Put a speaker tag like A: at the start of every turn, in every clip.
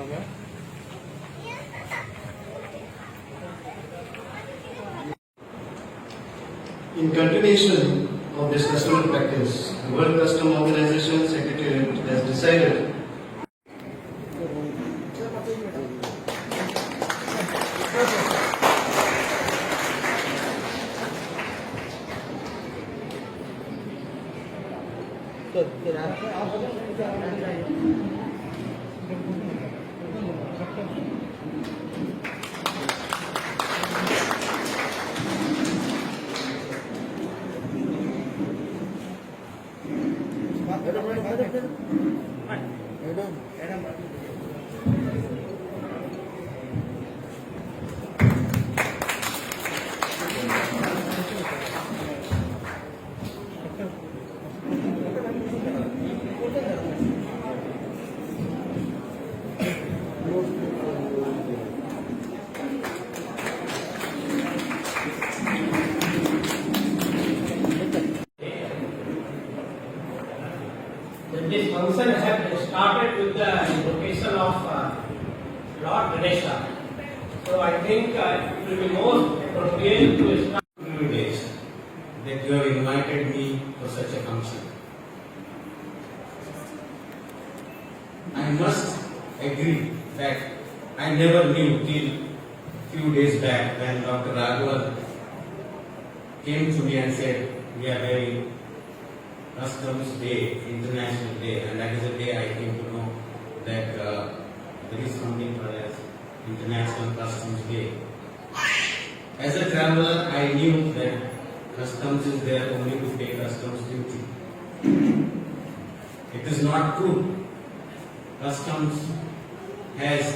A: In continuation of this customer practice, the World Customs Organization Secretariat has decided
B: this function has started with the invocation of Lord Ganesha. So I think it will be more appropriate to start
C: Days that you have invited me for such a function. I must agree that I never knew till few days back when Dr. Raghavan came to me and said, we are having Customs Day, International Day, and that is the day I came to know that there is something called as International Customs Day. As a traveler, I knew that customs is there only to pay customs duty. It is not true. Customs has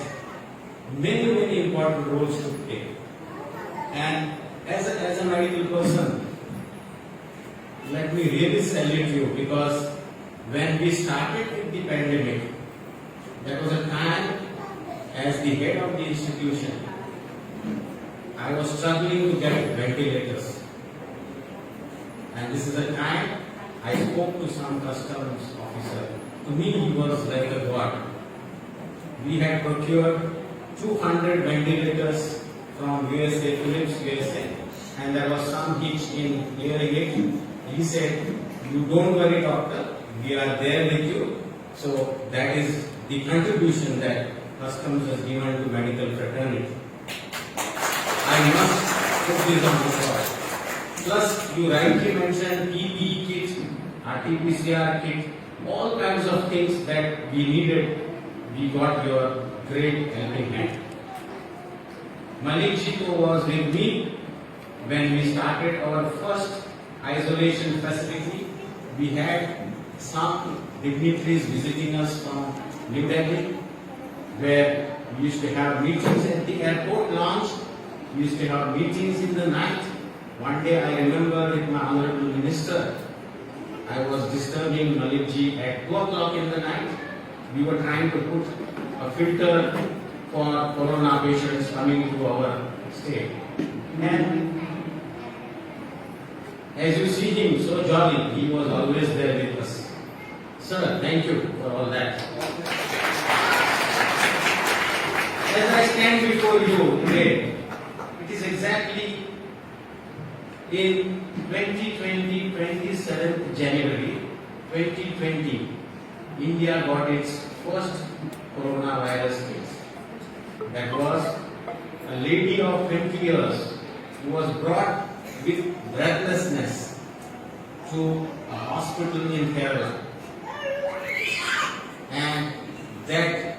C: many important roles to play. And as a medical person, let me really salute you, because when we started with the pandemic, that was a time as the head of the institution, I was struggling to get ventilators. And this is a time I spoke to some customs officer. To me, he was like a god. We had procured 200 ventilators from USA, Philips USA, and there was some hitch in clearing it. He said, you don't worry doctor, we are there with you. So that is the contribution that customs has given to medical fraternity. I must put this on record. Plus, you rightly mentioned PPE kit, RT-PCR kit, all kinds of things that we needed. We got your great helping hand. Malik Chiko was with me when we started our first isolation facility. We had some dignitaries visiting us from New Delhi, where we used to have meetings at the airport lounge. We used to have meetings in the night. One day I remember with my honorable minister, I was disturbing Malik ji at 2 o'clock in the night. We were trying to put a filter for corona patients coming to our state. And as you see him, so jolly, he was always there with us. Sir, thank you for all that. As I stand before you today, it is exactly in 2020, 27th January 2020, India got its first coronavirus case. That was a lady of 20 years who was brought with breathlessness to a hospital in Kerala. And that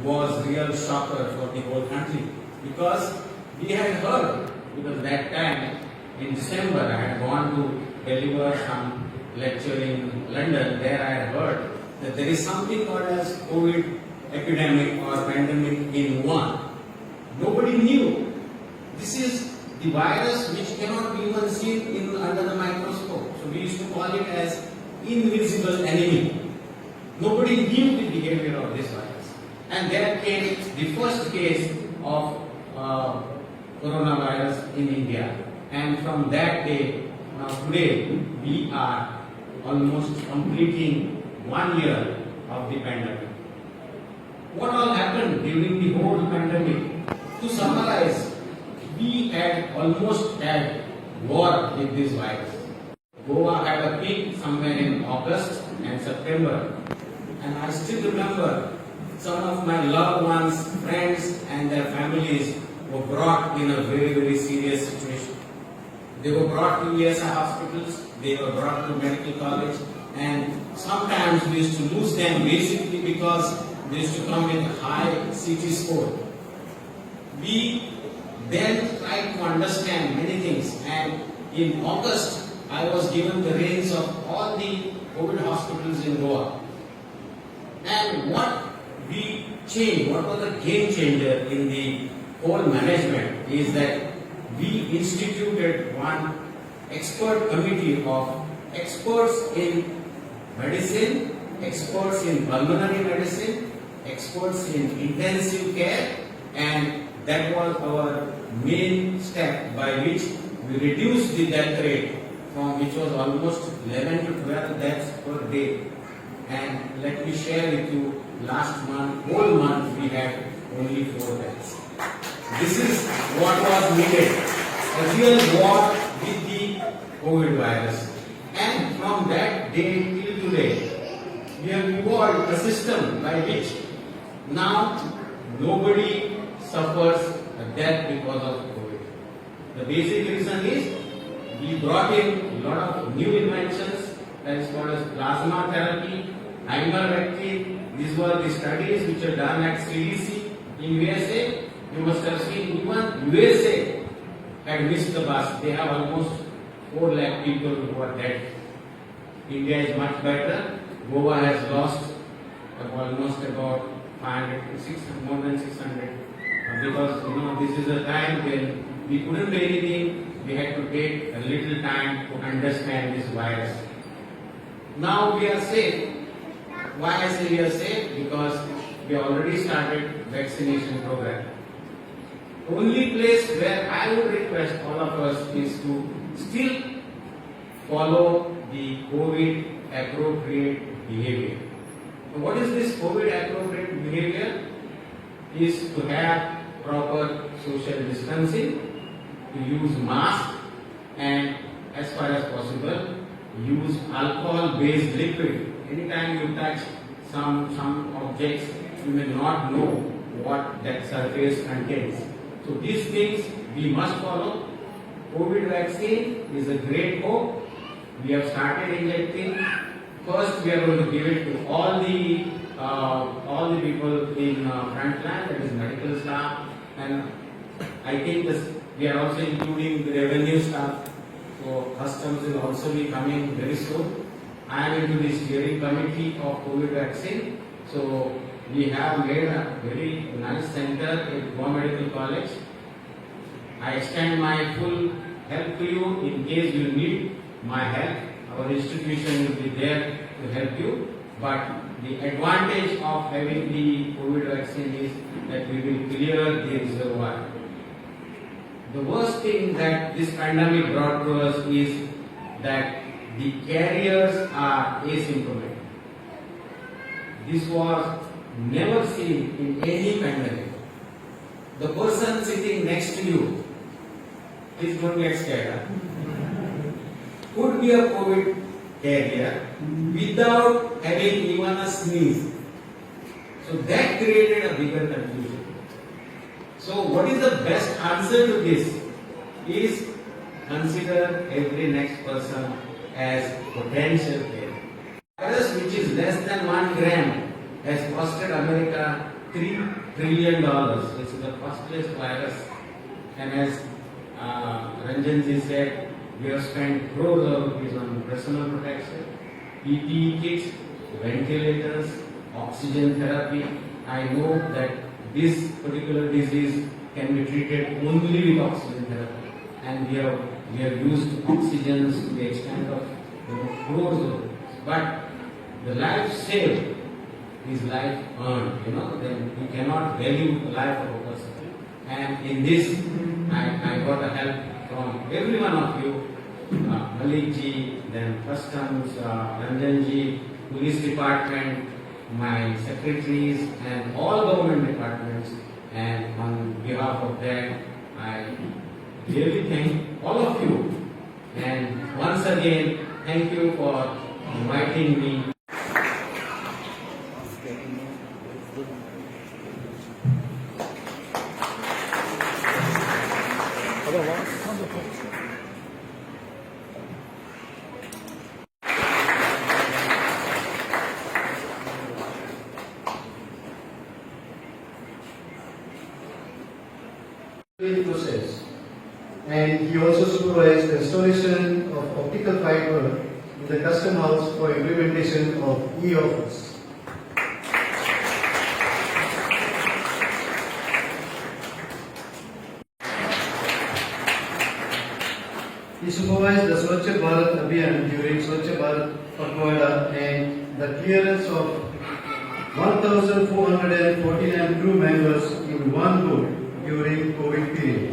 C: was real shocker for the whole country, because we had heard, because that time in December I had gone to deliver some lecture in London. There I had heard that there is something called as COVID epidemic or pandemic in Wuhan. Nobody knew. This is the virus which cannot be even seen under the microscope. So we used to call it as invisible enemy. Nobody knew the behavior of this virus. And there came the first case of coronavirus in India. And from that day, now today, we are almost completing 1 year of the pandemic. what all happened during the whole pandemic? To summarize, we had almost had war with this virus. Goa had a peak somewhere in August and September, and I still remember some of my loved ones, friends, and their families were brought in a very, very serious situation. They were brought to ESI hospitals, they were brought to medical college, and sometimes we used to lose them basically because they used to come with a high CT score. We then tried to understand many things, and in August, I was given the reins of all the COVID hospitals in Goa. And what we changed, what was the game changer in the whole management is that we instituted one expert committee of experts in medicine, experts in pulmonary medicine, experts in intensive care, and that was our main step by which we reduced the death rate from which was almost 11 to 12 deaths per day. And let me share with you, last month, whole month, we had only 4 deaths. This is what was needed, a real war with the COVID virus. And from that day till today, we have evolved a system by which now nobody suffers a death because of COVID. The basic reason is we brought in a lot of new inventions, that is called as plasma therapy, ivermectin. These were the studies which are done at CDC in USA. You must have seen even USA had missed the bus. They have almost 4 lakh people who are dead. India is much better. Goa has lost almost about 500, 600, more than 600. Because this is a time when we couldn't do anything. We had to take a little time to understand this virus. Now we are safe. Why I say we are safe? Because we already started vaccination program. Only place where I would request all of us is to still follow the COVID appropriate behavior. So what is this COVID appropriate behavior? Is to have proper social distancing, to use mask, and as far as possible, use alcohol-based liquid. Anytime you touch some objects, you may not know what that surface contains. So these things we must follow. COVID vaccine is a great hope. We have started injecting. First, we are going to give it to all the people in front line, that is medical staff, and I think we are also including the revenue staff. So customs will also be coming very soon. I am into the steering committee of COVID vaccine. So we have made a very nice center at Goa Medical College. I extend my full help to you in case you need my help. Our institution will be there to help you. But the advantage of having the COVID vaccine is that we will clear the reservoir. The worst thing that this pandemic brought to us is that the carriers are asymptomatic. This was never seen in any pandemic. The person sitting next to you, please don't get scared, could be a COVID carrier without having even a sneeze. So that created a bigger confusion. So what is the best answer to this is consider every next person as potential carrier. Virus which is less than 1 gram has costed America $3 trillion. This is the costliest virus. And as Ranjanji said, we have spent crores of rupees on personal protection, PPE kits, ventilators, oxygen therapy. I know that this particular disease can be treated only with oxygen therapy, and we have used oxygens to the extent of crores of rupees. But the life saved is life earned. Then you cannot value the life of a person. And in this, I got a help from every one of you, Malik ji, then customs, Ranjan ji, police department, my secretaries and all government departments, and on behalf of that, I really thank all of you. And once again, thank you for inviting me.
A: process. And he also supervised the installation of optical fiber in the custom house for implementation of e-office. He supervised the Swachh Bharat Abhiyan during Swachh Bharat Pakhwada and the clearance of 1,449 crew members in one go during COVID period.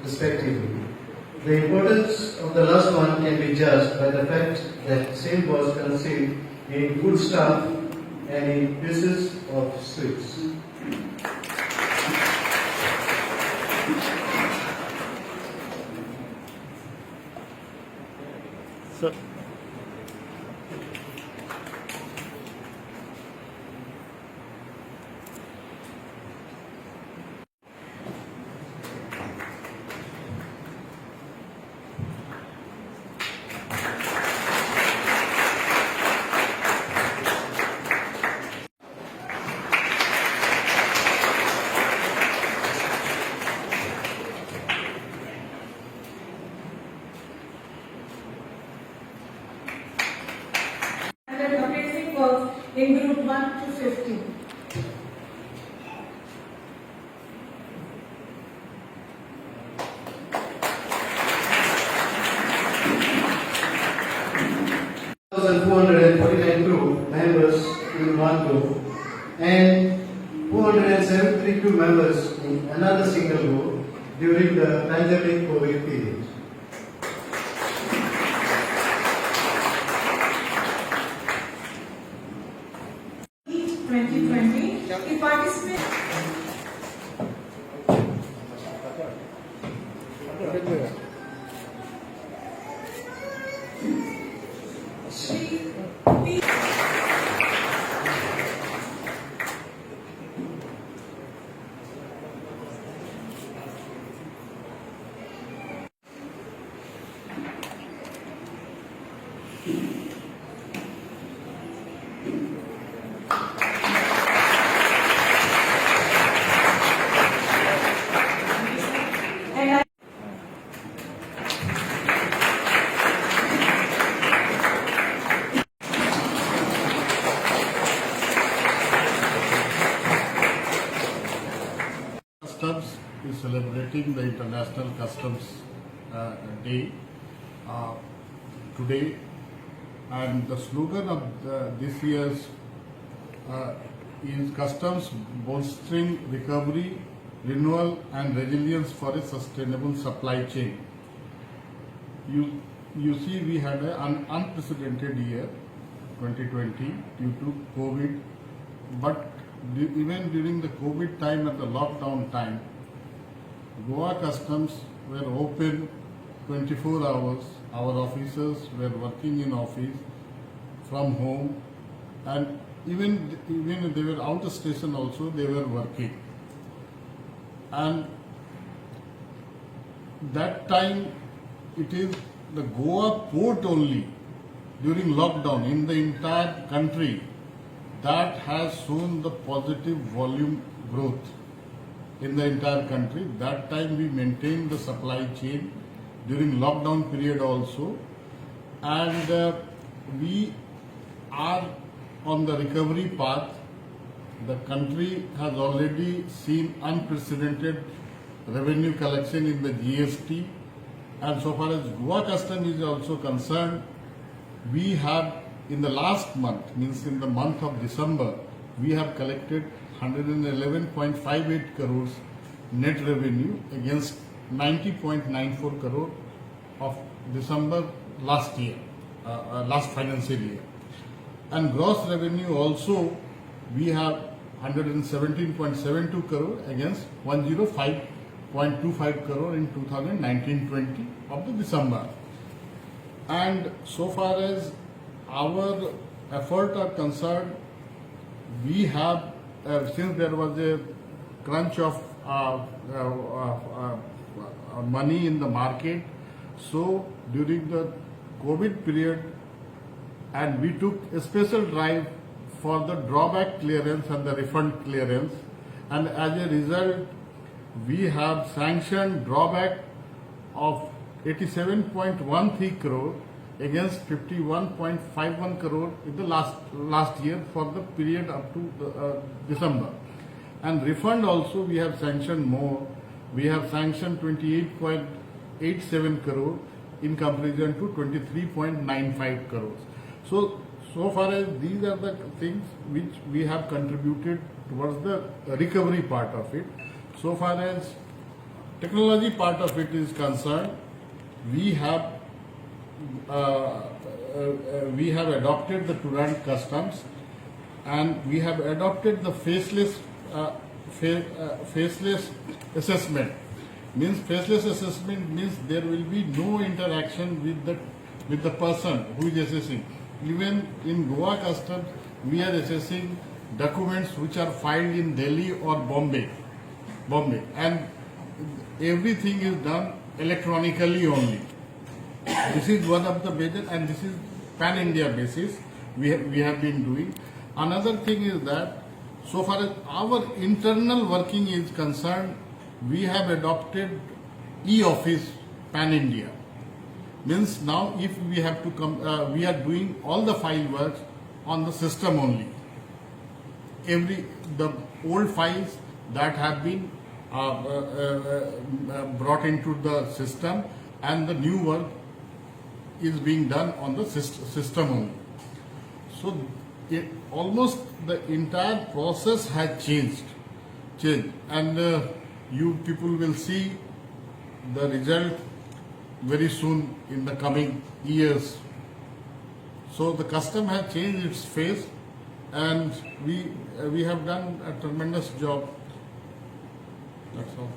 A: Respectively. The importance of the last one can be judged by the fact that same was conceived in good staff and in pieces of sweets.
D: Sir.
E: The basic works in group 1 to 15.
A: crew members in one group and 473 crew members in another single group during the pandemic COVID period.
E: Each 2020, he participated. Shri P. And I
D: Customs is celebrating the International Customs Day today, and the slogan of this year's is Customs bolstering recovery, renewal and resilience for a sustainable supply chain. You see, we had an unprecedented year 2020 due to COVID, but even during the COVID time and the lockdown time, Goa Customs were open 24 hours. Our officers were working in office from home, and even if they were out of station also, they were working. And that time, it is the Goa port only during lockdown in the entire country that has shown the positive volume growth in the entire country. That time we maintained the supply chain during lockdown period also, and we are on the recovery path. The country has already seen unprecedented revenue collection in the GST, and so far as Goa Customs is also concerned, we have in the last month, means in the month of December, we have collected 111.58 crores net revenue against 90.94 crore of December last year, last financial year. And gross revenue also we have 117.72 crore against 105.25 crore in 2019-20 of the December. And so far as our effort are concerned, we have, since there was a crunch of money in the market, so during the COVID period, and we took a special drive for the drawback clearance and the refund clearance, and as a result, we have sanctioned drawback of 87.13 crore against 51.51 crore in the last year for the period up to December. And refund also we have sanctioned more. We have sanctioned 28.87 crore in comparison to 23.95 crores. So far as these are the things which we have contributed towards the recovery part of it. So far as technology part of it is concerned, we have adopted the Turant customs, and we have adopted the faceless assessment. Means faceless assessment means there will be no interaction with the person who is assessing. Even in Goa customs, we are assessing documents which are filed in Delhi or Bombay, and everything is done electronically only. This is one of the major, and this is pan-India basis we have been doing. Another thing is that so far as our internal working is concerned, we have adopted e-office pan-India. Means now if we have to come, we are doing all the file works on the system only. The old files that have been brought into the system, and the new work is being done on the system only. So almost the entire process has changed, and you people will see the result very soon in the coming years. So the custom has changed its face, and we have done a tremendous job. That's all.